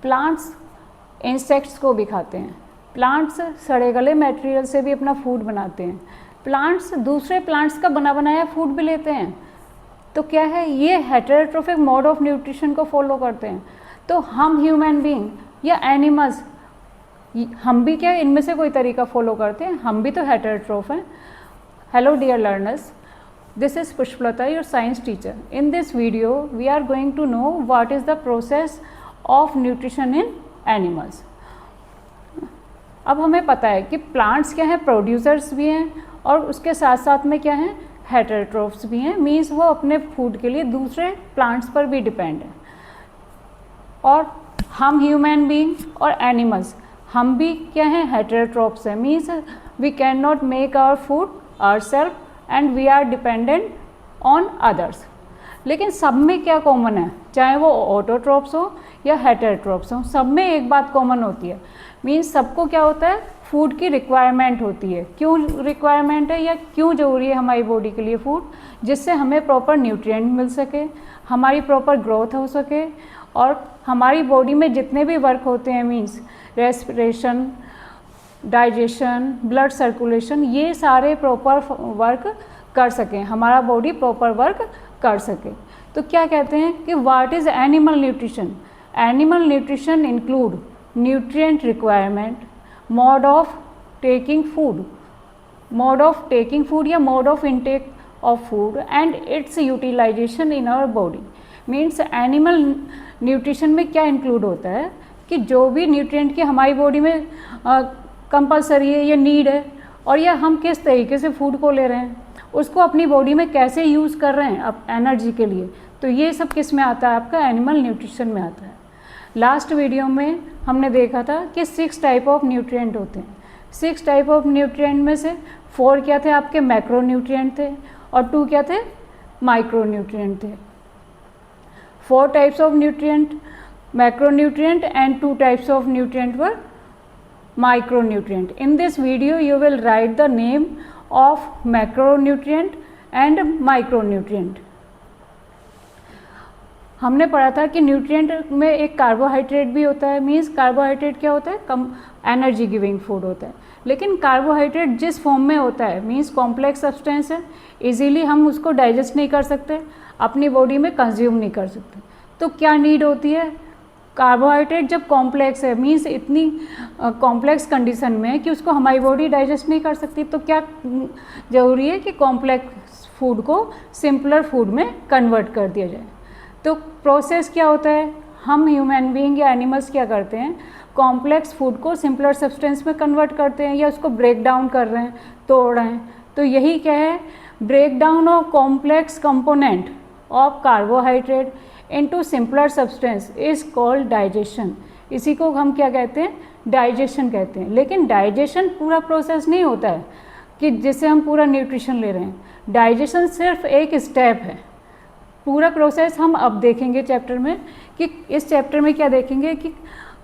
Plants insects को भी खाते हैं, प्लांट्स सड़े गले मटेरियल से भी अपना फूड बनाते हैं, प्लांट्स दूसरे प्लांट्स का बना बनाया फूड भी लेते हैं। तो क्या है, ये हेटेरोट्रोफिक मोड ऑफ न्यूट्रिशन को फॉलो करते हैं। तो हम ह्यूमन बीइंग या एनिमल्स, हम भी क्या इनमें से कोई तरीका फॉलो करते हैं? हम भी तो हेटेरोट्रोफ हैं। Hello dear learners, this is Pushpalata, your science teacher. In this video we are going to know what is the process of nutrition in animals. अब हमें पता है कि प्लांट्स क्या है, प्रोड्यूसर्स भी हैं और उसके साथ साथ में क्या है, हेटेरोट्रोफ्स भी हैं, मीन्स वो अपने फूड के लिए दूसरे प्लांट्स पर भी डिपेंड है। और हम ह्यूमन बीइंग और एनिमल्स, हम भी क्या हैं, हेटेरोट्रोफ्स हैं, means we can not make our food ourselves and we are dependent on others. लेकिन सब में क्या कॉमन है, चाहे वो ऑटोट्रोप्स हो या हेटेरोट्रोप्स हो, सब में एक बात कॉमन होती है, मीन्स सबको क्या होता है, फूड की रिक्वायरमेंट होती है। क्यों रिक्वायरमेंट है या क्यों ज़रूरी है हमारी बॉडी के लिए फूड? जिससे हमें प्रॉपर न्यूट्रिएंट मिल सके, हमारी प्रॉपर ग्रोथ हो सके और हमारी बॉडी में जितने भी वर्क होते हैं, means respiration, digestion, blood circulation, ये सारे प्रॉपर वर्क कर सकें, हमारा बॉडी प्रॉपर वर्क कर सके। तो क्या कहते हैं कि what is animal nutrition? Animal nutrition include nutrient requirement, mode of taking food या mode of intake of food and its utilization in our body. Means animal nutrition में क्या इंक्लूड होता है कि जो भी न्यूट्रिएंट की हमारी बॉडी में कंपलसरी है या नीड है, और या हम किस तरीके से फूड को ले रहे हैं, उसको अपनी बॉडी में कैसे यूज़ कर रहे हैं अब एनर्जी के लिए, तो ये सब किस में आता है, आपका एनिमल न्यूट्रिशन में आता है। लास्ट वीडियो में हमने देखा था कि 6 टाइप ऑफ न्यूट्रिएंट होते हैं। 6 टाइप ऑफ न्यूट्रिएंट में से 4 क्या थे, आपके मैक्रो न्यूट्रिएंट थे और 2 क्या थे, माइक्रो न्यूट्रिएंट थे। 4 types of nutrient macronutrient and 2 types of nutrient were micronutrient. In this video you will write the name of macronutrient and micronutrient. हमने पढ़ा था कि न्यूट्रिएंट में एक कार्बोहाइड्रेट भी होता है, मीन्स कार्बोहाइड्रेट क्या होता है, कम एनर्जी गिविंग फूड होता है। लेकिन कार्बोहाइड्रेट जिस फॉर्म में होता है, मीन्स कॉम्प्लेक्स सब्सटेंस है, इजीली हम उसको डाइजेस्ट नहीं कर सकते, अपनी बॉडी में कंज्यूम नहीं कर सकते। तो क्या नीड होती है, कार्बोहाइड्रेट जब कॉम्प्लेक्स है, मीन्स इतनी कॉम्प्लेक्स कंडीशन में है कि उसको हमारी बॉडी डाइजेस्ट नहीं कर सकती, तो क्या ज़रूरी है कि कॉम्प्लेक्स फूड को सिंपलर फूड में कन्वर्ट कर दिया जाए। तो प्रोसेस क्या होता है, हम ह्यूमन बीइंग या एनिमल्स क्या करते हैं, कॉम्प्लेक्स फूड को सिंपलर सब्सटेंस में कन्वर्ट करते हैं या उसको ब्रेक डाउन कर रहे हैं, तोड़ रहे हैं। तो यही क्या है, break down of complex component of carbohydrate into simpler substance is called digestion. इसी को हम क्या कहते हैं, डाइजेशन कहते हैं। लेकिन डाइजेशन पूरा प्रोसेस नहीं होता है कि जिससे हम पूरा न्यूट्रिशन ले रहे हैं, डाइजेशन सिर्फ एक स्टेप है। पूरा प्रोसेस हम अब देखेंगे चैप्टर में, कि इस चैप्टर में क्या देखेंगे कि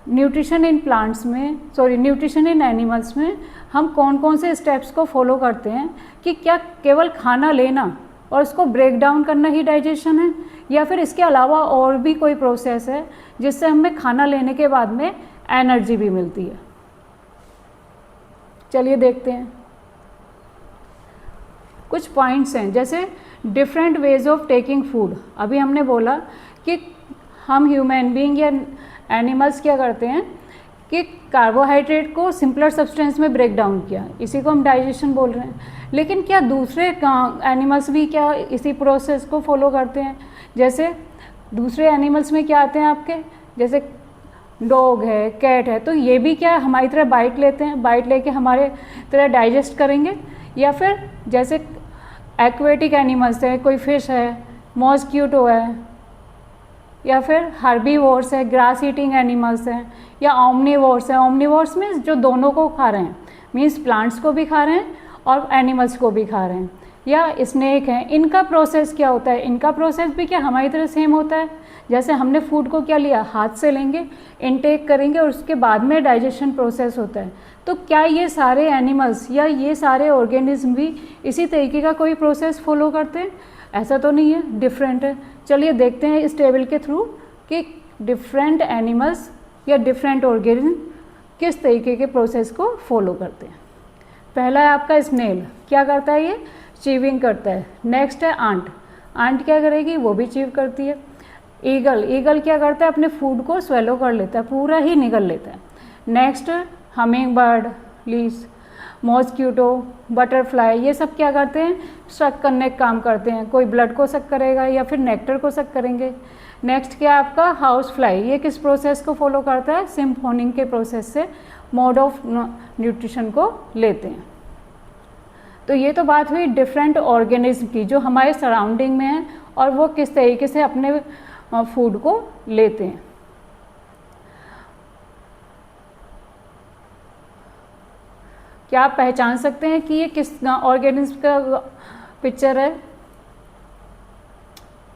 न्यूट्रिशन इन प्लांट्स में, न्यूट्रिशन इन एनिमल्स में हम कौन कौन से स्टेप्स को फॉलो करते हैं, कि क्या केवल खाना लेना और उसको ब्रेक डाउन करना ही डाइजेशन है, या फिर इसके अलावा और भी कोई प्रोसेस है जिससे हमें खाना लेने के बाद में एनर्जी भी मिलती है। चलिए देखते हैं। कुछ पॉइंट्स हैं, जैसे different ways of taking food. अभी हमने बोला कि हम ह्यूमन बीइंग या एनिमल्स क्या करते हैं कि कार्बोहाइड्रेट को सिंपलर सब्सटेंस में ब्रेक डाउन किया, इसी को हम डाइजेशन बोल रहे हैं। लेकिन क्या दूसरे एनिमल्स भी क्या इसी प्रोसेस को फॉलो करते हैं? जैसे दूसरे एनिमल्स में क्या आते हैं आपके, जैसे डॉग है, कैट है, तो ये भी क्या हमारी तरह बाइट लेते हैं, बाइट लेके हमारे तरह डाइजेस्ट करेंगे? या फिर जैसे एक्वेटिक एनिमल्स है, कोई फिश है, मॉस्क्यूटो है, या फिर हर्बीवोर्स है, ग्रास ईटिंग एनिमल्स हैं, या ओमनीवोर्स है। ओमनीवोर्स में जो दोनों को खा रहे हैं, मीन्स प्लांट्स को भी खा रहे हैं और एनिमल्स को भी खा रहे हैं, या स्नेक हैं। इनका प्रोसेस क्या होता है, इनका प्रोसेस भी क्या हमारी तरह सेम होता है। जैसे हमने फूड को क्या लिया, हाथ से लेंगे, इनटेक करेंगे और उसके बाद में डाइजेशन प्रोसेस होता है। तो क्या ये सारे एनिमल्स या ये सारे ऑर्गेनिज्म भी इसी तरीके का कोई प्रोसेस फॉलो करते हैं? ऐसा तो नहीं है, डिफरेंट है। चलिए देखते हैं इस टेबल के थ्रू कि डिफरेंट एनिमल्स या डिफरेंट ऑर्गेनिज्म किस तरीके के प्रोसेस को फॉलो करते हैं। पहला है आपका स्नेल, क्या करता है ये, चीविंग करता है। नेक्स्ट है आंट, आंट क्या करेगी, वो भी चीव करती है। ईगल, ईगल क्या करता है, अपने फूड को स्वेलो कर लेता है, पूरा ही निगल लेता है। Next humming bird, lease, mosquito, butterfly, ये सब क्या करते हैं, सक करने का काम करते हैं। कोई ब्लड को सक करेगा या फिर नेक्टर को सक करेंगे। नेक्स्ट क्या है आपका हाउस फ्लाई, ये किस प्रोसेस को फॉलो करता है, सिम्फोनिंग के प्रोसेस से मोड ऑफ न्यूट्रिशन को लेते हैं। तो ये तो बात हुई डिफरेंट ऑर्गेनिज्म की जो हमारे सराउंडिंग में हैं और वो किस तरीके से अपने फूड को लेते हैं। क्या आप पहचान सकते हैं कि ये किस ऑर्गेनिज्म का पिक्चर है।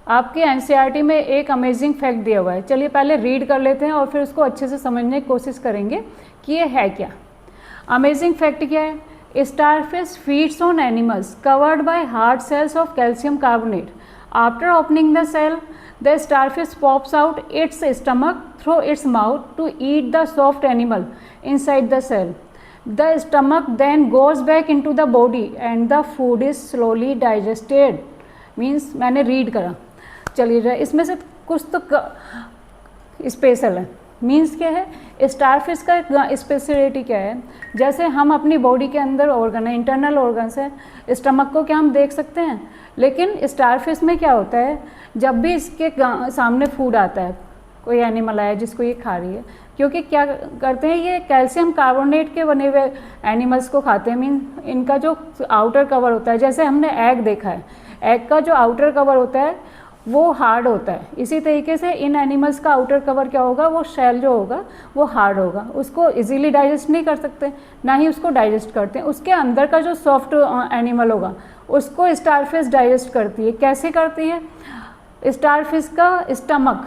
आपके एनसीईआरटी में एक अमेजिंग फैक्ट दिया हुआ है, चलिए पहले रीड कर लेते हैं और फिर उसको अच्छे से समझने की कोशिश करेंगे कि ये है क्या। अमेजिंग फैक्ट क्या है, starfish feeds on animals covered by hard cells of calcium carbonate. After opening the cell, the starfish pops out its stomach through its mouth to eat the soft animal inside the cell. The stomach then goes back into the body and the food is slowly digested. Means मैंने read करा, चलिए इसमें से कुछ तो special है। Means क्या है, स्टारफिश का स्पेशलिटी क्या है, जैसे हम अपनी बॉडी के अंदर ऑर्गन है, इंटरनल ऑर्गन्स है, स्टमक को क्या हम देख सकते हैं, लेकिन स्टारफिश में क्या होता है, जब भी इसके सामने फूड आता है, कोई एनिमल आया जिसको ये खा रही है, क्योंकि क्या करते हैं, ये कैल्शियम कार्बोनेट के बने हुए एनिमल्स को खाते हैं। मीन इनका जो आउटर कवर होता है, जैसे हमने एग देखा है, एग का जो आउटर कवर होता है वो हार्ड होता है, इसी तरीके से इन एनिमल्स का आउटर कवर क्या होगा, वो शेल जो होगा वो हार्ड होगा, उसको इजीली डाइजेस्ट नहीं कर सकते, ना ही उसको डाइजेस्ट करते हैं। उसके अंदर का जो सॉफ्ट एनिमल होगा उसको स्टारफिश डाइजेस्ट करती है। कैसे करती है, स्टारफिश का स्टमक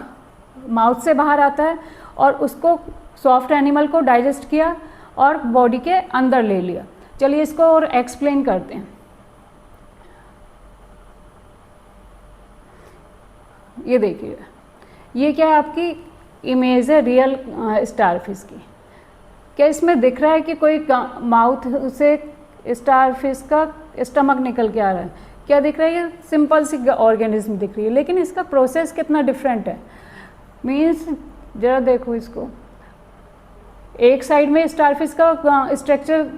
माउथ से बाहर आता है और उसको सॉफ्ट एनिमल को डाइजेस्ट किया और बॉडी के अंदर ले लिया। चलिए इसको और एक्सप्लेन करते हैं। ये देखिए, ये क्या है, आपकी इमेज है रियल स्टारफिश की। क्या इसमें दिख रहा है कि कोई माउथ से स्टारफिश का स्टमक निकल के आ रहा है, क्या दिख रहा है, ये सिंपल सी ऑर्गेनिज्म दिख रही है, लेकिन इसका प्रोसेस कितना डिफरेंट है। मीन्स जरा देखो इसको, एक साइड में स्टारफिश का स्ट्रक्चर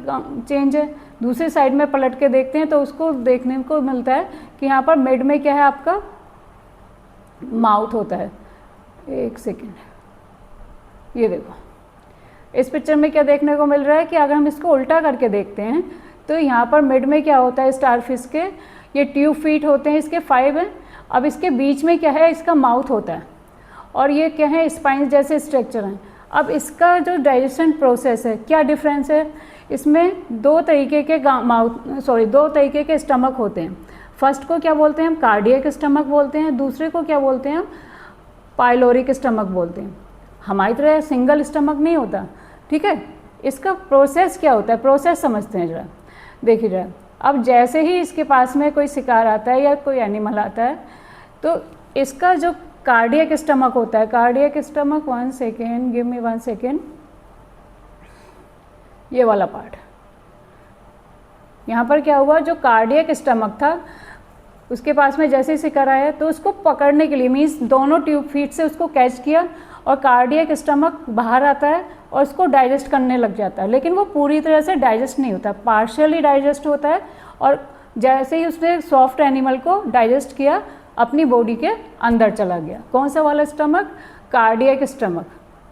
चेंज है, दूसरी साइड में पलट के देखते हैं तो उसको देखने को मिलता है कि यहाँ पर मिड में क्या है, आपका माउथ होता है। एक सेकेंड, ये देखो इस पिक्चर में क्या देखने को मिल रहा है कि अगर हम इसको उल्टा करके देखते हैं तो यहाँ पर मिड में क्या होता है, स्टारफिश के ये ट्यूब फीट होते हैं, इसके 5 हैं। अब इसके बीच में क्या है, इसका माउथ होता है और ये क्या है, स्पाइन जैसे स्ट्रक्चर हैं। अब इसका जो डाइजेशन प्रोसेस है, क्या डिफरेंस है, इसमें दो तरीके के स्टमक होते हैं। फर्स्ट को क्या बोलते हैं हम, कार्डियक स्टमक बोलते हैं, दूसरे को क्या बोलते हैं हम, पाइलोरिक स्टमक बोलते हैं। हमारी तरह सिंगल स्टमक नहीं होता, ठीक है। इसका प्रोसेस क्या होता है, प्रोसेस समझते हैं जरा, देखिए जरा। अब जैसे ही इसके पास में कोई शिकार आता है या कोई एनिमल आता है तो इसका जो कार्डियक स्टमक होता है, cardiac stomach, 1 second, give me 1 second, ये वाला पार्ट, यहाँ पर क्या हुआ, जो कार्डियक स्टमक था उसके पास में जैसे ही शिकार आया तो उसको पकड़ने के लिए, मीन्स दोनों ट्यूब फीट से उसको कैच किया और कार्डियक स्टमक बाहर आता है और उसको डाइजेस्ट करने लग जाता है, लेकिन वो पूरी तरह से डाइजेस्ट नहीं होता, पार्शियली डाइजेस्ट होता है। और जैसे ही उसने सॉफ्ट एनिमल को डाइजेस्ट किया अपनी बॉडी के अंदर चला गया। कौन सा वाला स्टमक, कार्डियक स्टमक,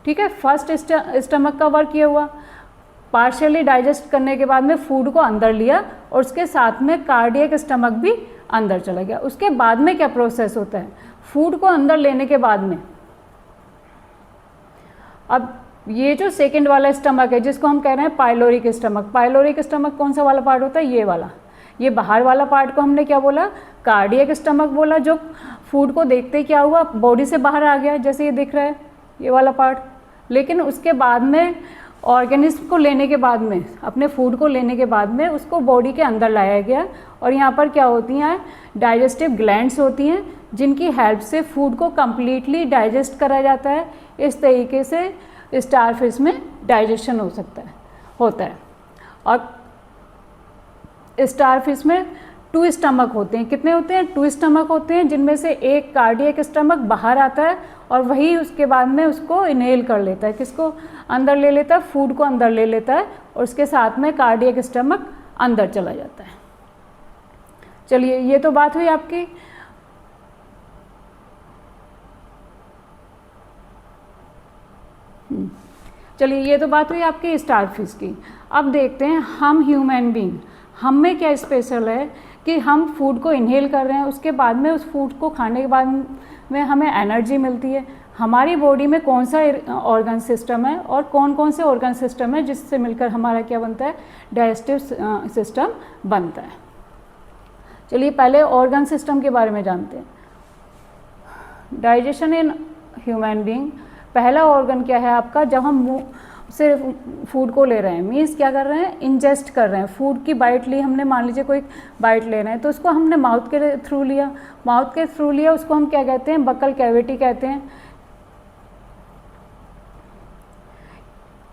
ठीक है। फर्स्ट स्टमक का वर्क ये हुआ, पार्शियली डाइजेस्ट करने के बाद में फूड को अंदर लिया और उसके साथ में कार्डियक स्टमक भी अंदर चला गया। उसके बाद में क्या प्रोसेस होता है, फूड को अंदर लेने के बाद में, अब ये जो सेकंड वाला स्टमक है जिसको हम कह रहे हैं पाइलोरिक स्टमक, पाइलोरिक स्टमक कौन सा वाला पार्ट होता है, ये वाला, ये बाहर वाला पार्ट को हमने क्या बोला, कार्डियक स्टमक बोला, जो फूड को देखते ही क्या हुआ, बॉडी से बाहर आ गया, जैसे ये दिख रहा है ये वाला पार्ट। लेकिन उसके बाद में ऑर्गेनिज्म को लेने के बाद में, अपने फूड को लेने के बाद में उसको बॉडी के अंदर लाया गया और यहाँ पर क्या होती हैं, डाइजेस्टिव ग्लैंड्स होती हैं जिनकी हेल्प से फूड को कम्प्लीटली डाइजेस्ट करा जाता है। इस तरीके से स्टारफिश में डाइजेशन होता है। और स्टारफिश में 2 स्टमक होते हैं। कितने होते हैं? 2 स्टमक होते हैं, जिनमें से एक कार्डियक स्टमक बाहर आता है और वही उसके बाद में उसको इनहेल कर लेता है। किसको अंदर ले लेता है? फूड को अंदर ले लेता है और उसके साथ में कार्डियक स्टमक अंदर चला जाता है। चलिए, ये तो बात हुई आपकी चलिए ये तो बात हुई आपकी स्टारफिश की। अब देखते हैं हम ह्यूमन बीइंग, हम में क्या स्पेशल है कि हम फूड को इनहेल कर रहे हैं, उसके बाद में उस फूड को खाने के बाद में हमें एनर्जी मिलती है। हमारी बॉडी में कौन सा ऑर्गन सिस्टम है और कौन कौन से ऑर्गन सिस्टम है जिससे मिलकर हमारा क्या बनता है? डाइजेस्टिव सिस्टम बनता है। चलिए पहले ऑर्गन सिस्टम के बारे में जानते हैं। डाइजेशन इन ह्यूमन बीइंग, पहला ऑर्गन क्या है आपका? जब हम मुंह से फूड को ले रहे हैं, मीन्स क्या कर रहे हैं? इंजेस्ट कर रहे हैं। फूड की बाइट ली हमने, मान लीजिए कोई बाइट ले रहे हैं तो उसको हमने माउथ के थ्रू लिया, उसको हम क्या कहते हैं? बकल कैविटी कहते हैं।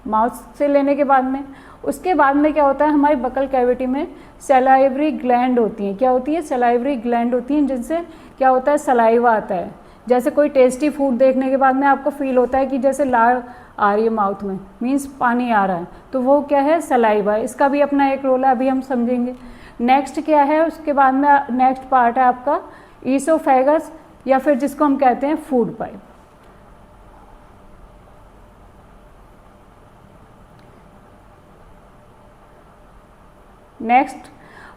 माउथ से लेने के बाद में, उसके बाद में क्या होता है? हमारी बकल कैविटी में सलाइवरी ग्लैंड होती हैं। क्या होती है? सलाइवरी ग्लैंड होती हैं, जिनसे क्या होता है? सलाइवा आता है। जैसे कोई टेस्टी फूड देखने के बाद में आपको फील होता है कि जैसे लार आ रही है माउथ में, मीन्स पानी आ रहा है, तो वो क्या है? सलाइवा। इसका भी अपना एक रोल है, अभी हम समझेंगे। नेक्स्ट क्या है? उसके बाद में नेक्स्ट पार्ट है आपका ईसोफेगस, या फिर जिसको हम कहते हैं food pipe. Next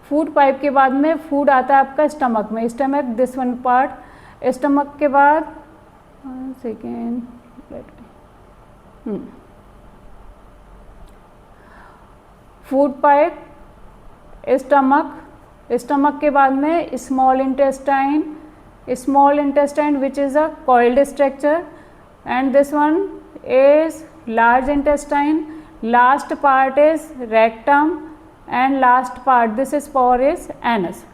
food pipe के बाद में फूड आता है आपका स्टमक में। Stomach, this one part. Stomach के बाद सेकेंड फूड पाइप, स्टमक के बाद में small intestine which is a coiled structure, and this one is large intestine. Last part is rectum and last part this is for is anus.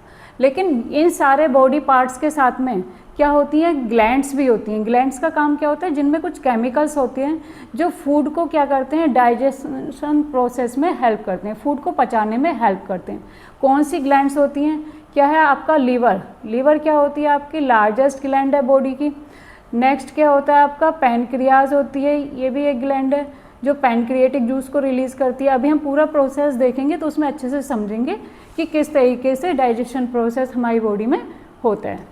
लेकिन इन सारे body parts के साथ में क्या होती हैं? ग्लैंड्स भी होती हैं। ग्लैंड्स का काम क्या होता है? जिनमें कुछ केमिकल्स होते हैं जो फूड को क्या करते हैं? डाइजेशन प्रोसेस में हेल्प करते हैं, फूड को पचाने में हेल्प करते हैं। कौन सी ग्लैंड्स होती हैं? क्या है आपका? लीवर क्या होती है आपकी? लार्जेस्ट ग्लैंड है बॉडी की। नेक्स्ट क्या होता है आपका? पैनक्रियाज होती है, ये भी एक ग्लैंड है जो पैनक्रिएटिक जूस को रिलीज करती है। अभी हम पूरा प्रोसेस देखेंगे तो उसमें अच्छे से समझेंगे कि किस तरीके से डाइजेशन प्रोसेस हमारी बॉडी में होता है।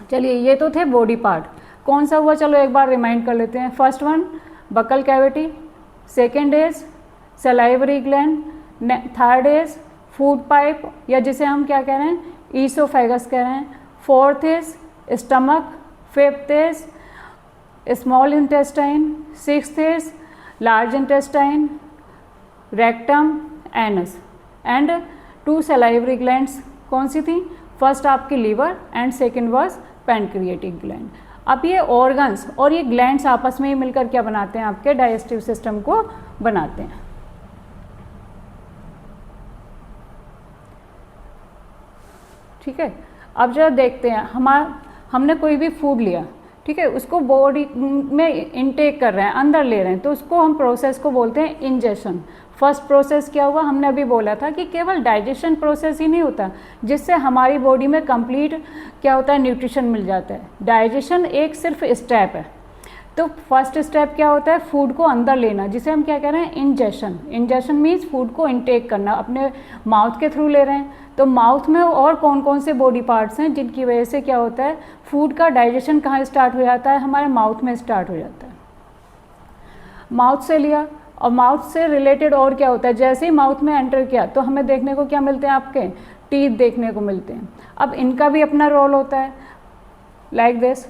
चलिए ये तो थे बॉडी पार्ट। कौन सा हुआ? चलो एक बार रिमाइंड कर लेते हैं। First one buccal cavity, second is salivary gland, third is food pipe या जिसे हम क्या कह रहे हैं? ईसोफेगस कह रहे हैं। Fourth is stomach, fifth is small intestine, sixth is large intestine, rectum, anus, and 2 salivary glands. कौन सी थी? फर्स्ट आपकी liver and second was pancreatic gland. अब ये ऑर्गन्स और ये ग्लैंड्स आपस में ही मिलकर क्या बनाते हैं? आपके डाइजेस्टिव सिस्टम को बनाते हैं। ठीक है, अब जरा देखते हैं हमने कोई भी फूड लिया, ठीक है, उसको बॉडी में इनटेक कर रहे हैं, अंदर ले रहे हैं, तो उसको हम प्रोसेस को बोलते हैं इंजेशन। फर्स्ट प्रोसेस क्या हुआ? हमने अभी बोला था कि केवल डाइजेशन प्रोसेस ही नहीं होता जिससे हमारी बॉडी में कंप्लीट क्या होता है? न्यूट्रिशन मिल जाता है। डाइजेशन एक सिर्फ स्टेप है। तो फर्स्ट स्टेप क्या होता है? फूड को अंदर लेना, जिसे हम क्या कह रहे हैं? इंजेशन। इंजेशन मीन्स फूड को इनटेक करना, अपने माउथ के थ्रू ले रहे हैं। तो माउथ में और कौन कौन से बॉडी पार्ट्स हैं जिनकी वजह से क्या होता है? फूड का डाइजेशन कहाँ स्टार्ट हो जाता है? हमारे माउथ में स्टार्ट हो जाता है। माउथ से लिया और माउथ से रिलेटेड और क्या होता है? जैसे ही माउथ में एंटर किया तो हमें देखने को क्या मिलते हैं? आपके टीथ देखने को मिलते हैं। अब इनका भी अपना रोल होता है, लाइक दिस।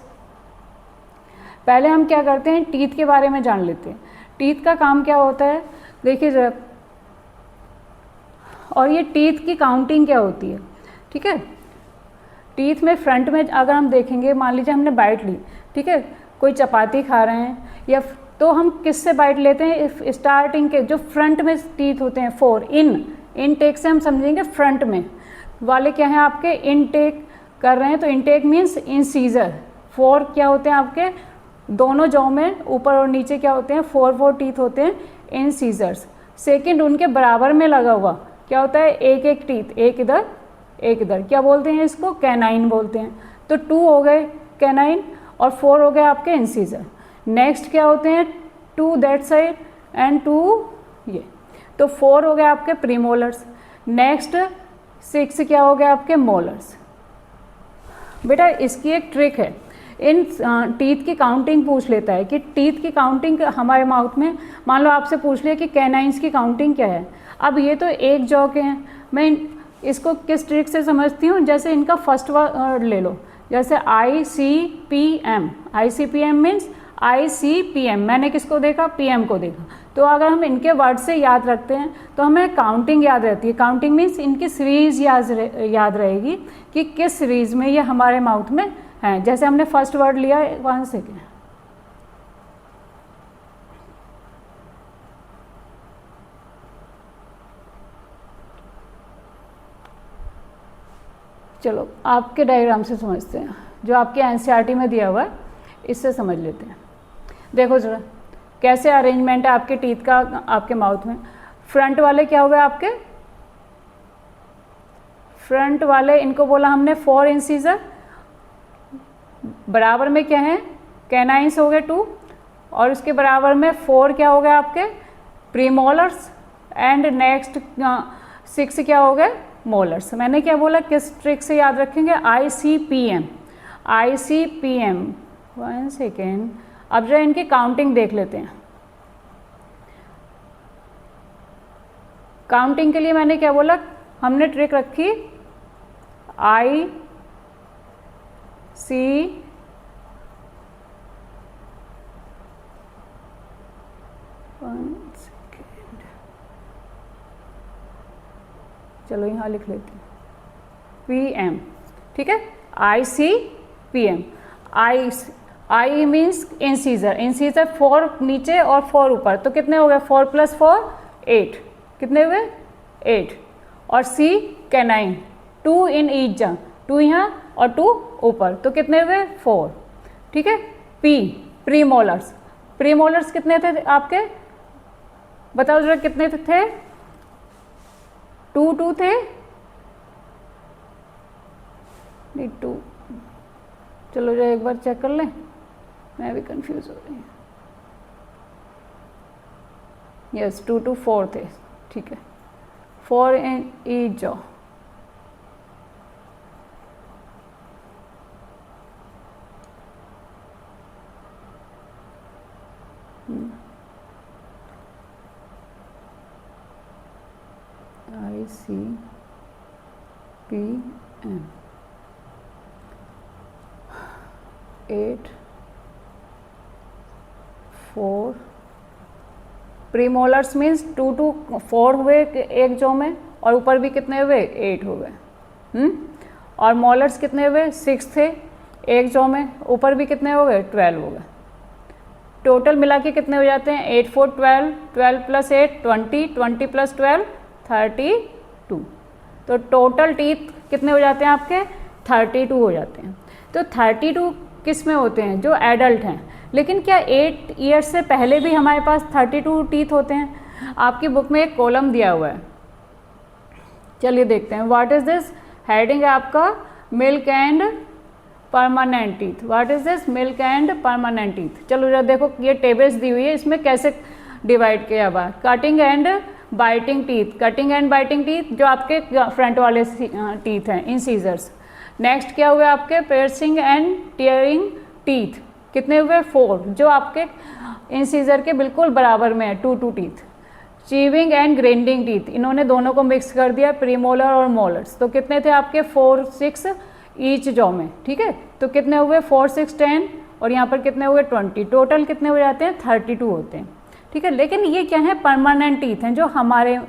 पहले हम क्या करते हैं? टीथ के बारे में जान लेते हैं। टीथ का काम क्या होता है? देखिए जरा, और ये टीथ की काउंटिंग क्या होती है? ठीक है, टीथ में फ्रंट में अगर हम देखेंगे, मान लीजिए हमने बाइट ली, ठीक है, कोई चपाती खा रहे हैं या तो हम किससे बाइट लेते हैं? स्टार्टिंग के जो फ्रंट में टीथ होते हैं, 4 इनटेक से हम समझेंगे फ्रंट में वाले क्या हैं आपके? इनटेक कर रहे हैं, तो इनटेक मीन्स इंसीजर। 4 क्या होते हैं आपके? दोनों जॉ में ऊपर और नीचे क्या होते हैं, 4 टीथ होते हैं इन सीजर्स। सेकंड, उनके बराबर में लगा हुआ क्या होता है, एक एक टीथ, एक इधर एक इधर, क्या बोलते हैं इसको, कैनाइन बोलते हैं। तो 2 हो गए कैनाइन और 4 हो गए आपके इंसीजर। नेक्स्ट क्या होते हैं, 2 दैट साइड एंड 2 ये, तो 4 हो गए आपके प्रीमोलर्स। नेक्स्ट 6 क्या हो गए आपके मोलर्स। बेटा इसकी एक ट्रिक है, इन टीथ की काउंटिंग पूछ लेता है कि टीथ की काउंटिंग हमारे माउथ में, मान लो आपसे पूछ लिया कि कैनाइंस की काउंटिंग क्या है। अब ये तो एक जॉ के हैं, मैं इसको किस ट्रिक से समझती हूँ, जैसे इनका फर्स्ट वर्ड ले लो, जैसे ICPM, ICPM मीन्स ICPM, मैंने किसको देखा, PM को देखा। तो अगर हम इनके वर्ड से याद रखते हैं तो हमें काउंटिंग याद रहती है। काउंटिंग मीन्स इनकी सीरीज याद रहेगी कि किस सीरीज में ये हमारे माउथ में है। जैसे हमने फर्स्ट वर्ड लिया, 1 सेकेंड, चलो आपके डायग्राम से समझते हैं, जो आपके NCERT में दिया हुआ है इससे समझ लेते हैं। देखो जरा कैसे अरेंजमेंट है आपके टीथ का आपके माउथ में। फ्रंट वाले क्या हुए आपके, फ्रंट वाले इनको बोला हमने 4 इंसीजर, बराबर में क्या है, कैनाइंस हो गए 2, और उसके बराबर में 4 क्या हो गए आपके प्रीमोलर्स, एंड नेक्स्ट 6 क्या हो गए मोलर्स। मैंने क्या बोला, किस ट्रिक से याद रखेंगे, ICPM, ICPM। 1 सेकेंड, अब जो इनकी काउंटिंग देख लेते हैं। काउंटिंग के लिए मैंने क्या बोला, हमने ट्रिक रखी IC चलो यहाँ लिख लेते हैं PM, ठीक है, ICPM। I means incisor, incisor 4 नीचे और 4 ऊपर, तो कितने हो गए, 4 + 4 8, कितने हुए 8, और C कैनाइन, 2 इन ईच जगह, 2 यहाँ और 2 ऊपर, तो कितने हुए 4, ठीक है। P प्रीमोलर्स, प्रीमोलर्स कितने थे आपके, बताओ जरा कितने थे, 2 थे, नहीं 2, चलो जरा एक बार चेक कर लें, मैं भी कंफ्यूज हो रही हूँ। यस 2 4 थे, ठीक है, 4 in each jaw. ICPM 8 4 premolars means 2 4 हुए एक जॉ में, और ऊपर भी कितने हुए 8 हो गए। और मोलर्स कितने हुए 6 थे एक जॉ में, ऊपर भी कितने हो गए 12 हो गए। टोटल मिला के कितने हो जाते हैं, 8 4 12, 12 + 8 20, 20 + 12 32। तो टोटल टीथ कितने हो जाते हैं आपके 32 हो जाते हैं। तो 32 किस में होते हैं, जो एडल्ट हैं। लेकिन क्या 8 ईयर्स से पहले भी हमारे पास 32 टीथ होते हैं, आपकी बुक में एक कॉलम दिया हुआ है, चलिए देखते हैं। व्हाट इज दिस, हेडिंग है आपका milk and permanent teeth. What is this, milk and permanent teeth. चलो जरा देखो ये टेबल्स दी हुई है, इसमें कैसे डिवाइड किया हुआ है। Cutting and biting teeth, cutting and biting teeth जो आपके फ्रंट वाले टीथ हैं, इंसीजर्स। नेक्स्ट क्या हुए आपके पियर्सिंग एंड टीयरिंग टीथ, कितने हुए 4, जो आपके इंसीजर के बिल्कुल बराबर में है, 2 teeth. Chewing and grinding teeth, इन्होंने दोनों को मिक्स कर दिया, प्रीमोलर और मोलर्स। तो कितने थे आपके 4 6 ईच जॉ में, ठीक है। तो कितने हुए 4 6 10, और यहाँ पर कितने हुए 20, टोटल कितने हो जाते हैं 32 होते हैं, ठीक है। लेकिन ये क्या है, परमानेंट टीथ हैं जो हमारे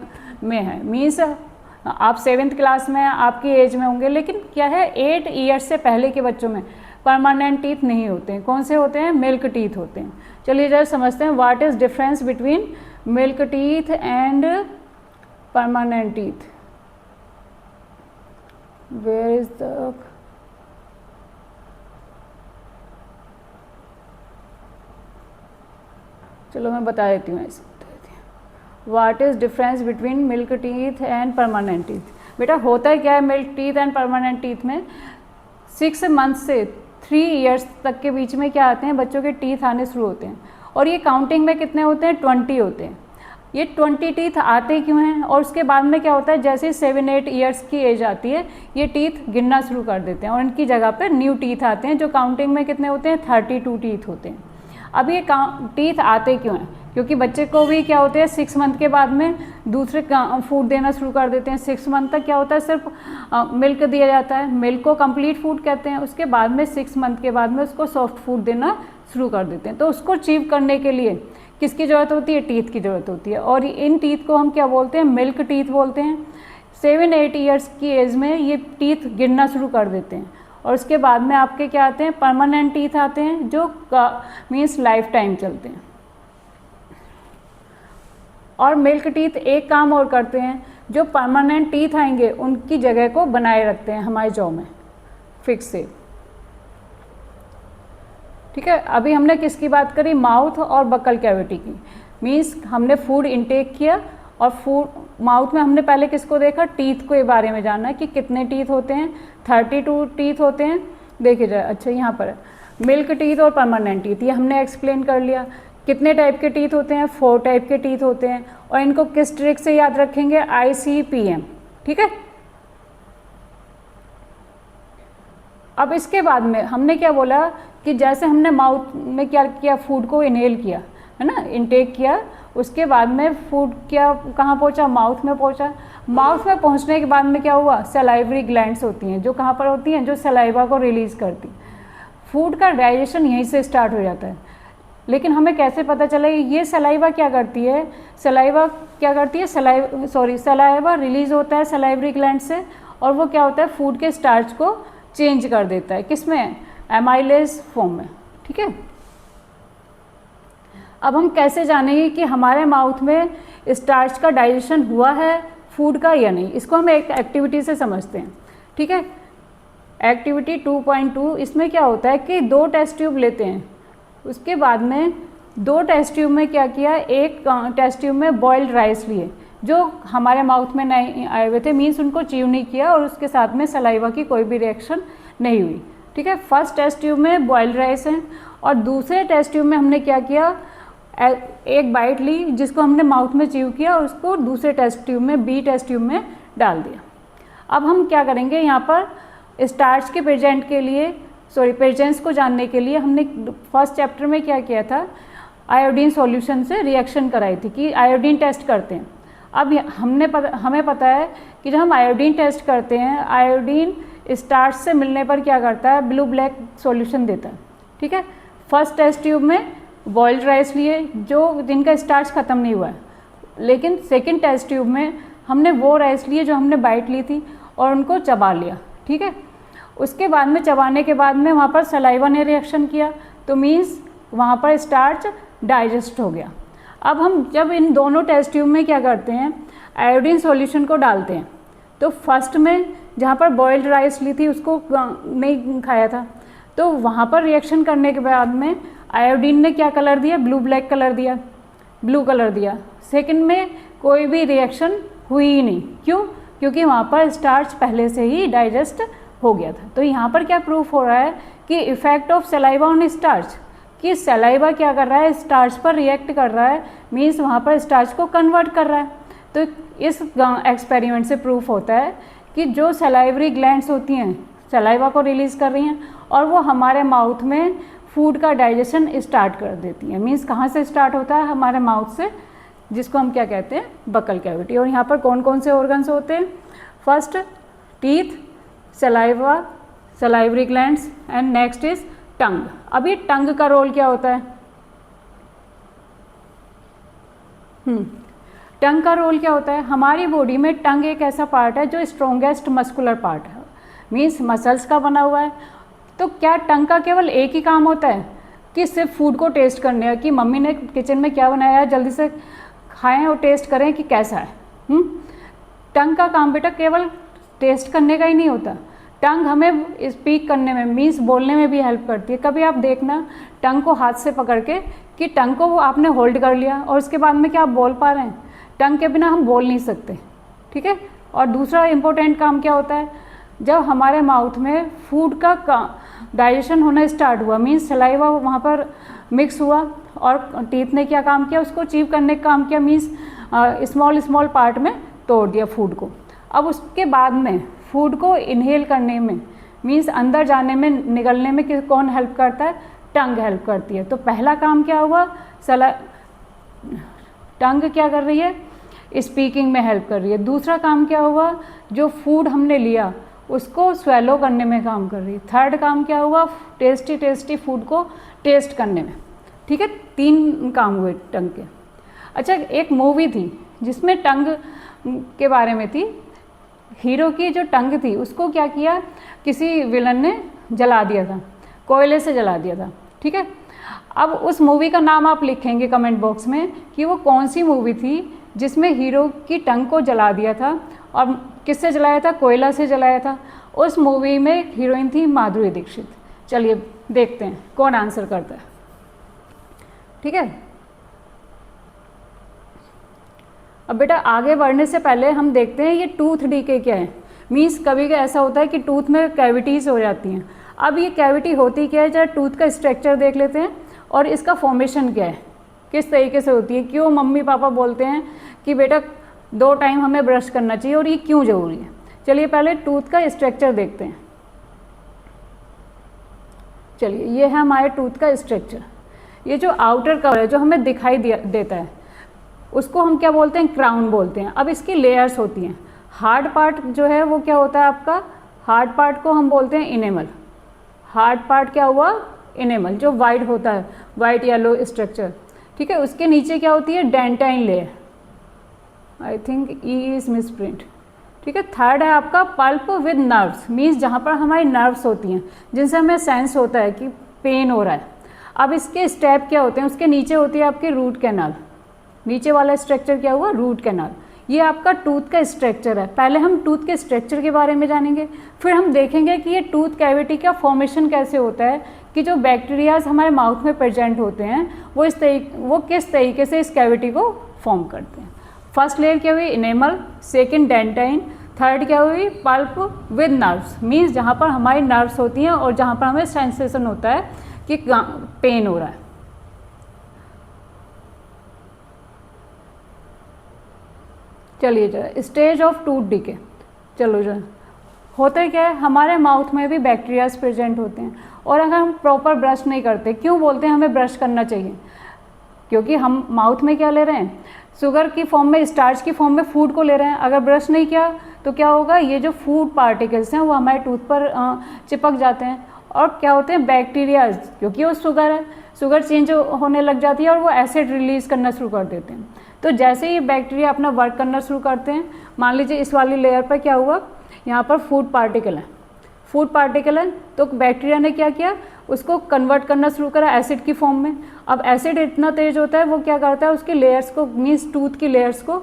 में है। मीन्स आप 7th क्लास में आपकी एज में होंगे, लेकिन क्या है 8 ईयर्स से पहले के बच्चों में परमानेंट टीथ नहीं होते हैं। कौन से होते हैं, मिल्क टीथ होते हैं। चलिए जरा समझते हैं what is difference between milk teeth and permanent teeth. Where is the चलो मैं बता देती हूँ ऐसे। What is difference between milk teeth and permanent teeth. बेटा होता है क्या है milk teeth and permanent teeth में, 6 मंथ से 3 इयर्स तक के बीच में क्या आते हैं, बच्चों के टीथ आने शुरू होते हैं। और ये काउंटिंग में कितने होते हैं, 20 होते हैं। ये 20 टीथ आते क्यों हैं, और उसके बाद में क्या होता है, जैसे 7-8 इयर्स की एज आती है ये टीथ गिरना शुरू कर देते हैं और इनकी जगह पर न्यू टीथ आते हैं, जो काउंटिंग में कितने होते हैं, 32 टीथ होते हैं। अब ये टीथ आते क्यों हैं, क्योंकि बच्चे को भी क्या होते हैं 6 मंथ के बाद में दूसरे फूड देना शुरू कर देते हैं। 6 मंथ तक क्या होता है, सिर्फ मिल्क दिया जाता है, मिल्क को कंप्लीट फूड कहते हैं। उसके बाद में 6 मंथ के बाद में उसको सॉफ्ट फूड देना शुरू कर देते हैं। तो उसको अचीव करने के लिए किसकी ज़रूरत होती है, टीथ की ज़रूरत होती है। और इन टीथ को हम क्या बोलते हैं, मिल्क टीथ बोलते हैं। 7-8 इयर्स की एज में ये टीथ गिरना शुरू कर देते हैं और उसके बाद में आपके क्या आते हैं, परमानेंट टीथ आते हैं, जो मीन्स लाइफ टाइम चलते हैं। और मिल्क टीथ एक काम और करते हैं, जो परमानेंट टीथ आएंगे उनकी जगह को बनाए रखते हैं हमारे जॉ में फिक्स से। ठीक है, अभी हमने किसकी बात करी, माउथ और बकल कैविटी की। मीन्स हमने फूड इनटेक किया और फूड माउथ में हमने पहले किसको देखा, टीथ के बारे में जानना है कि कितने टीथ होते हैं, 32 टीथ होते हैं। देखिए जाए, अच्छा यहाँ पर है मिल्क टीथ और परमानेंट टीथ, ये हमने एक्सप्लेन कर लिया। कितने टाइप के टीथ होते हैं, 4 टाइप के टीथ होते हैं। और इनको किस ट्रिक से याद रखेंगे, ICPM। ठीक है, अब इसके बाद में हमने क्या बोला कि जैसे हमने माउथ में क्या किया, फूड को इनहेल किया है ना, इनटेक किया, उसके बाद में फूड क्या कहाँ पहुँचा, माउथ में पहुँचा। माउथ में पहुँचने के बाद में क्या हुआ, सलाइवरी ग्लैंड्स होती हैं, जो कहाँ पर होती हैं, जो सलाइवा को रिलीज़ करती। फूड का डाइजेशन यहीं से स्टार्ट हो जाता है। लेकिन हमें कैसे पता चला ये सलाइवा क्या करती है, सलाइवा क्या करती है, सलाइवा रिलीज़ होता है सलाइवरी ग्लैंड से, और वो क्या होता है, फूड के स्टार्च को चेंज कर देता है, किसमें, एमाइलेज फॉर्म में। ठीक है, अब हम कैसे जानेंगे कि हमारे माउथ में स्टार्च का डाइजेशन हुआ है फूड का या नहीं, इसको हम एक एक्टिविटी से समझते हैं। ठीक है, एक्टिविटी 2.2, इसमें क्या होता है कि 2 टेस्ट ट्यूब लेते हैं, उसके बाद में 2 टेस्ट ट्यूब में क्या किया, एक टेस्ट ट्यूब में बॉइल्ड राइस लिए जो हमारे माउथ में नहीं आए हुए थे, मीन्स उनको च्यू नहीं किया और उसके साथ में सलाइवा की कोई भी रिएक्शन नहीं हुई। ठीक है, फर्स्ट टेस्ट ट्यूब में बॉइल्ड राइस है और दूसरे टेस्ट ट्यूब में हमने क्या किया, एक बाइट ली जिसको हमने माउथ में च्यू किया और उसको दूसरे टेस्ट ट्यूब में, बी टेस्ट ट्यूब में डाल दिया। अब हम क्या करेंगे, यहाँ पर स्टार्च के प्रेजेंस को जानने के लिए हमने फर्स्ट चैप्टर में क्या किया था, आयोडीन सॉल्यूशन से रिएक्शन कराई थी कि आयोडीन टेस्ट करते हैं। अब हमें पता है कि जब हम आयोडीन टेस्ट करते हैं, आयोडीन स्टार्च से मिलने पर क्या करता है, ब्लू ब्लैक सॉल्यूशन देता है। ठीक है, फर्स्ट टेस्ट ट्यूब में बॉइल्ड राइस लिए जिनका स्टार्च ख़त्म नहीं हुआ है, लेकिन सेकंड टेस्ट ट्यूब में हमने वो राइस लिए जो हमने बाइट ली थी और उनको चबा लिया। ठीक है, उसके बाद में चबाने के बाद में वहाँ पर सलाइवा ने रिएक्शन किया, तो मीन्स वहाँ पर स्टार्च डाइजेस्ट हो गया। अब हम जब इन दोनों टेस्ट ट्यूब में क्या करते हैं, आयोडीन सॉल्यूशन को डालते हैं, तो फर्स्ट में जहाँ पर बॉइल्ड राइस ली थी उसको नहीं खाया था, तो वहाँ पर रिएक्शन करने के बाद में आयोडीन ने क्या कलर दिया, ब्लू कलर दिया। सेकंड में कोई भी रिएक्शन हुई ही नहीं, क्यों, क्योंकि वहाँ पर स्टार्च पहले से ही डाइजेस्ट हो गया था। तो यहाँ पर क्या प्रूफ हो रहा है कि effect of saliva on starch, कि सलाइवा क्या कर रहा है, स्टार्च पर रिएक्ट कर रहा है, मीन्स वहाँ पर स्टार्च को कन्वर्ट कर रहा है। तो इस एक्सपेरिमेंट से प्रूफ होता है कि जो सलाइवरी ग्लैंड्स होती हैं सलाइवा को रिलीज़ कर रही हैं और वो हमारे माउथ में फूड का डाइजेशन स्टार्ट कर देती हैं। मीन्स कहाँ से स्टार्ट होता है, हमारे माउथ से, जिसको हम क्या कहते हैं, बकल कैविटी। और यहाँ पर कौन कौन से ऑर्गन्स होते हैं, first teeth, saliva, salivary glands and next is tongue. अब ये टंग का रोल क्या होता है, टंग का रोल क्या होता है, हमारी बॉडी में टंग एक ऐसा पार्ट है जो स्ट्रॉन्गेस्ट मस्कुलर पार्ट है, मीन्स मसल्स का बना हुआ है। तो क्या टंग का केवल एक ही काम होता है कि सिर्फ फूड को टेस्ट करने का, कि मम्मी ने किचन में क्या बनाया है जल्दी से खाएं और टेस्ट करें कि कैसा है। टंग का काम बेटा केवल टेस्ट करने का ही नहीं होता, टंग हमें स्पीक करने में, मीन्स बोलने में भी हेल्प करती है। कभी आप देखना टंग को हाथ से पकड़ के, कि टंग को वो आपने होल्ड कर लिया और उसके बाद में क्या आप बोल पा रहे हैं? टंग के बिना हम बोल नहीं सकते, ठीक है। और दूसरा इम्पोर्टेंट काम क्या होता है, जब हमारे माउथ में फूड का डाइजेशन होना स्टार्ट हुआ, मीन्स सलाइवा वहाँ पर मिक्स हुआ और टीथ ने क्या काम किया, उसको चीव करने का काम किया, मीन्स स्मॉल स्मॉल पार्ट में तोड़ दिया फूड को। अब उसके बाद में फूड को इनहेल करने में, मीन्स अंदर जाने में, निगलने में कौन हेल्प करता है? टंग हेल्प करती है। तो पहला काम क्या हुआ, टंग क्या कर रही है? स्पीकिंग में हेल्प कर रही है। दूसरा काम क्या हुआ, जो फूड हमने लिया उसको स्वेलो करने में काम कर रही है। थर्ड काम क्या हुआ, टेस्टी टेस्टी फूड को टेस्ट करने में, ठीक है। 3 काम हुए टंग के। अच्छा, एक मूवी थी जिसमें टंग के बारे में थी, हीरो की जो टंग थी उसको क्या किया, किसी विलन ने जला दिया था, कोयले से जला दिया था, ठीक है। अब उस मूवी का नाम आप लिखेंगे कमेंट बॉक्स में कि वो कौन सी मूवी थी जिसमें हीरो की टंग को जला दिया था, और किससे जलाया था? कोयला से जलाया था। उस मूवी में हीरोइन थी माधुरी दीक्षित। चलिए देखते हैं कौन आंसर करता है, ठीक है। अब बेटा आगे बढ़ने से पहले हम देखते हैं ये टूथ डीके क्या है। मीन्स कभी ऐसा होता है कि टूथ में कैविटीज़ हो जाती हैं। अब ये कैविटी होती क्या है, जरा टूथ का स्ट्रक्चर देख लेते हैं और इसका फॉर्मेशन क्या है, किस तरीके से होती है, क्यों मम्मी पापा बोलते हैं कि बेटा 2 टाइम हमें ब्रश करना चाहिए, और ये क्यों ज़रूरी है। चलिए पहले टूथ का स्ट्रक्चर देखते हैं। चलिए ये है हमारे टूथ का स्ट्रक्चर। ये जो आउटर कवर है जो हमें दिखाई देता है उसको हम क्या बोलते हैं? क्राउन बोलते हैं। अब इसकी लेयर्स होती हैं। हार्ड पार्ट जो है वो क्या होता है आपका? हार्ड पार्ट को हम बोलते हैं इनेमल। हार्ड पार्ट क्या हुआ? इनेमल, जो वाइट होता है, वाइट येलो स्ट्रक्चर, ठीक है। उसके नीचे क्या होती है? Dentine layer. I think E is misprint, ठीक है। थर्ड है आपका पल्प विद नर्व्स, मीन्स जहाँ पर हमारी नर्व्स होती हैं जिनसे हमें सेंस होता है कि पेन हो रहा है। अब इसके स्टेप क्या होते हैं? उसके नीचे होती है आपकी रूट कैनाल। नीचे वाला स्ट्रक्चर क्या हुआ? Root canal. ये आपका टूथ का स्ट्रक्चर है। पहले हम टूथ के स्ट्रक्चर के बारे में जानेंगे, फिर हम देखेंगे कि ये टूथ कैविटी का फॉर्मेशन कैसे होता है, कि जो बैक्टीरियाज हमारे माउथ में प्रेजेंट होते हैं वो किस तरीके से इस कैविटी को फॉर्म करते हैं। फर्स्ट लेयर क्या हुई? इनेमल। Second dentine. थर्ड क्या हुई? पल्प विद नर्व्स, मीन्स जहाँ पर हमारी नर्व्स होती हैं और जहाँ पर हमें सेंसेशन होता है कि पेन हो रहा है। चलिए जरा स्टेज ऑफ टूथ डीके। चलो जरा होता क्या है, हमारे माउथ में भी बैक्टीरियाज प्रेजेंट होते हैं, और अगर हम प्रॉपर ब्रश नहीं करते, क्यों बोलते हैं हमें ब्रश करना चाहिए? क्योंकि हम माउथ में क्या ले रहे हैं? शुगर की फॉर्म में, स्टार्च की फॉर्म में फूड को ले रहे हैं। अगर ब्रश नहीं किया तो क्या होगा? ये जो फूड पार्टिकल्स हैं वो हमारे टूथ पर चिपक जाते हैं, और क्या होते हैं? बैक्टीरियाज, क्योंकि वो शुगर है, शुगर चेंज होने लग जाती है और वो एसिड रिलीज़ करना शुरू कर देते हैं। तो जैसे ही बैक्टीरिया अपना वर्क करना शुरू करते हैं, मान लीजिए इस वाली लेयर पर क्या हुआ, यहाँ पर फूड पार्टिकल है, फूड पार्टिकल है, तो बैक्टीरिया ने क्या किया? उसको कन्वर्ट करना शुरू करा एसिड की फॉर्म में। अब एसिड इतना तेज होता है, वो क्या करता है? उसकी लेयर्स को, मीन्स टूथ की लेयर्स को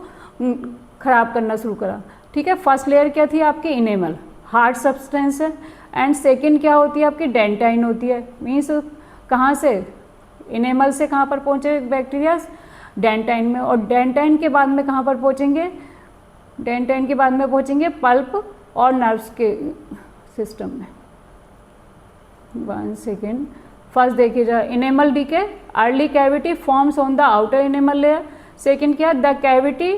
ख़राब करना शुरू करा, ठीक है। फर्स्ट लेयर क्या थी आपकी? इनेमल, हार्ड सब्सटेंस है। एंड सेकेंड क्या होती है आपकी? डेंटाइन होती है, मीन्स कहाँ से? इनेमल से कहाँ पर पहुँचे बैक्टीरियाज? डेंटाइन में। और डेंटाइन के बाद में कहाँ पर पहुँचेंगे? डेंटाइन के बाद में पहुँचेंगे पल्प और नर्व्स के सिस्टम में। 1 सेकेंड, फर्स्ट देखिए जरा, enamel decay, early cavity forms on the outer enamel layer. Second क्या? The cavity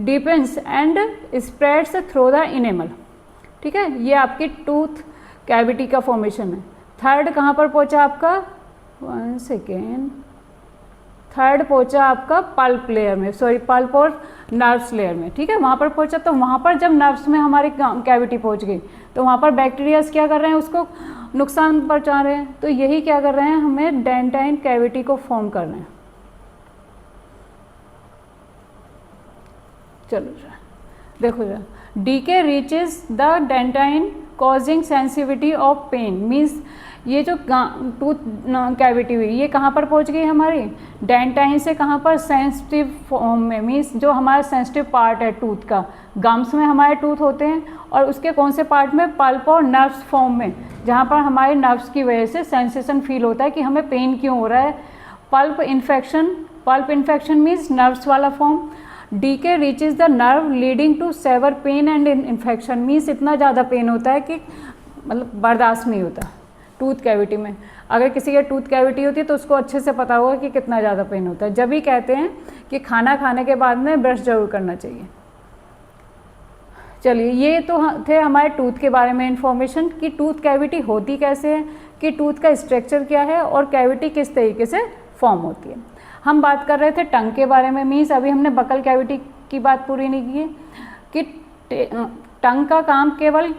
deepens and spreads through the enamel, ठीक है। ये आपकी टूथ कैविटी का फॉर्मेशन है। थर्ड कहाँ पर पहुँचा आपका? 1 सेकेंड, थर्ड पहुँचा आपका पल्प लेयर में, सॉरी पल्प और नर्व्स लेयर में, ठीक है। वहाँ पर पहुँचा, तो वहाँ पर जब नर्व्स में हमारी कैविटी पहुँच गई तो वहाँ पर बैक्टीरियाज क्या कर रहे हैं? उसको नुकसान पहुँचा रहे हैं। तो यही क्या कर रहे हैं? हमें डेंटाइन कैविटी को फॉर्म कर रहे हैं। चलो जरा देखो जरा, decay reaches the dentine causing sensitivity of pain, means ये जो टूथ कैविटी हुई ये कहाँ पर पहुँच गई हमारी, डेंटाइन से कहाँ पर, सेंसिटिव फॉर्म में, मीन्स जो हमारा सेंसिटिव पार्ट है टूथ का, गम्स में हमारे टूथ होते हैं, और उसके कौन से पार्ट में, पल्प और नर्व्स फॉर्म में, जहाँ पर हमारे नर्व्स की वजह से सेंसेशन फील होता है कि हमें पेन क्यों हो रहा है। पल्प इन्फेक्शन मीन्स नर्व्स वाला form. Decay reaches the nerve leading to severe pain and infection, means इतना ज़्यादा पेन होता है कि मतलब बर्दाश्त नहीं होता टूथ कैविटी में। अगर किसी के टूथ कैविटी होती है तो उसको अच्छे से पता होगा कि कितना ज़्यादा पेन होता है। जब भी कहते हैं कि खाना खाने के बाद में ब्रश जरूर करना चाहिए। चलिए, ये तो थे हमारे टूथ के बारे में इन्फॉर्मेशन कि टूथ कैविटी होती कैसे है, कि टूथ का स्ट्रक्चर क्या है और कैविटी किस तरीके से फॉर्म होती है। हम बात कर रहे थे टंग के बारे में, मीन्स अभी हमने बकल कैविटी की बात पूरी नहीं की है कि टंग का काम केवल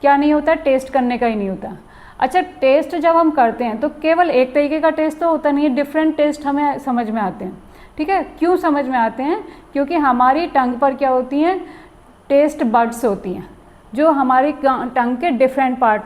क्या नहीं होता, टेस्ट करने का ही नहीं होता। अच्छा, टेस्ट जब हम करते हैं तो केवल एक तरीके का टेस्ट तो होता नहीं है, डिफरेंट टेस्ट हमें समझ में आते हैं। ठीक है, क्यों समझ में आते हैं? क्योंकि हमारी टंग पर क्या होती हैं, टेस्ट बड्स होती हैं, जो हमारी टंग के डिफरेंट पार्ट